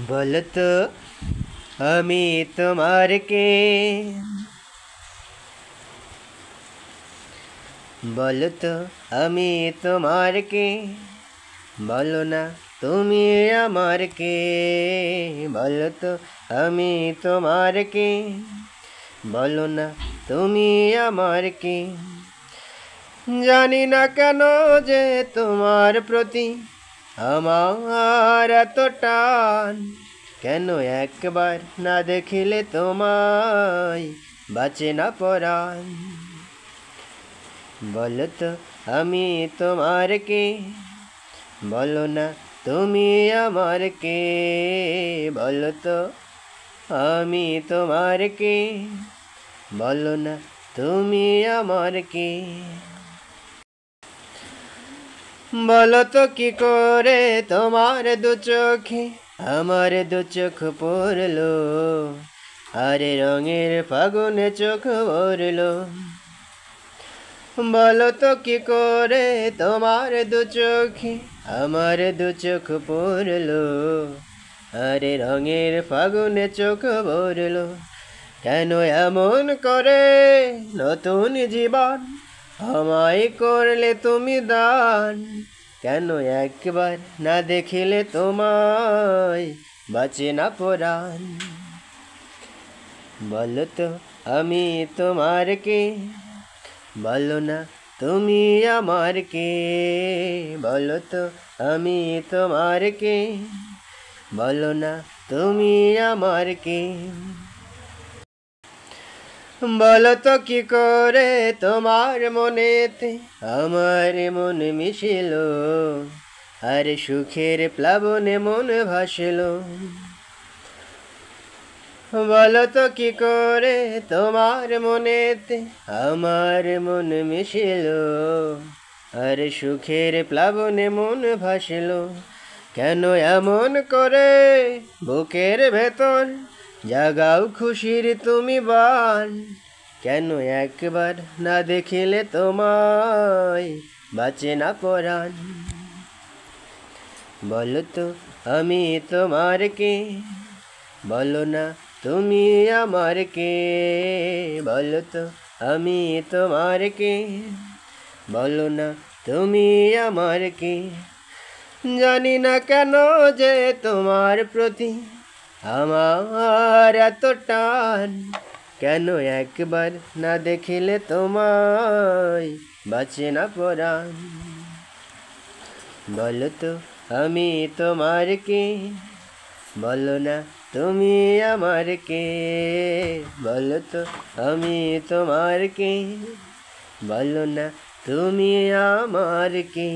বলো তো আমি তোমার কে, বলো তো আমি তোমার কে, বলো না তুমি আমার কে, বলো তো আমি তোমার কে, বলো না তুমি আমার কে। জানি না কেন যে তোমার প্রতি আমার এত টান, কেন একবার না দেখিলে তোমায় বাঁচে না পরাণ। বলো তো আমি তোমার কে, বলো না তুমি আমার কে, বলো তো আমি তোমার কে, বলো না তুমি আমার কে। বলো তো কি করে তোমার দু চোখে আমার দু চোখ পড়লো, আরে রঙের ফাগুনে চোখ ভরলো। বলো তো কি করে তোমার দু চোখে আমার দু চোখ পড়লো, আরে রঙের ফাগুনে চোখ ভরলো। কেন এমন করে নতুন জীবন আমায় করলে তুমি দান, কেন একবার না দেখিলে তোমায় বাঁচে না পরাণ। বলো তো আমি তোমার কে, বলো না তুমি আমার কে, বলো তো আমি তোমার কে, বলো না তুমি আমার কে। বলো তো কি করে তোমার মনেতে আমার মন মিশিল, আর সুখের প্লাবনে মন ভাসিল। বলো তো কি করে তোমার মনেতে আমার মন মিশিল, আর সুখের প্লাবনে মন ভাসিল। কেন এমন করে বুকের ভেতর জাগাও খুশির তুমি বান, কেন একবার না দেখিলে তোমায় বাঁচে না পরাণ। বলো তো আমি তোমার কে, বলো না তুমি আমার কে, বলো তো আমি তোমার কে, বলো না তুমি আমার কে। জানি না কেন যে তোমার প্রতি আমার এত টান, কেন একবার না দেখিলে তোমায় বাঁচে না পরাণ। বলো তো আমি তোমার কে, বলো না তুমি আমার কে, বলো তো আমি তোমার কে, বলো না তুমি আমার কে।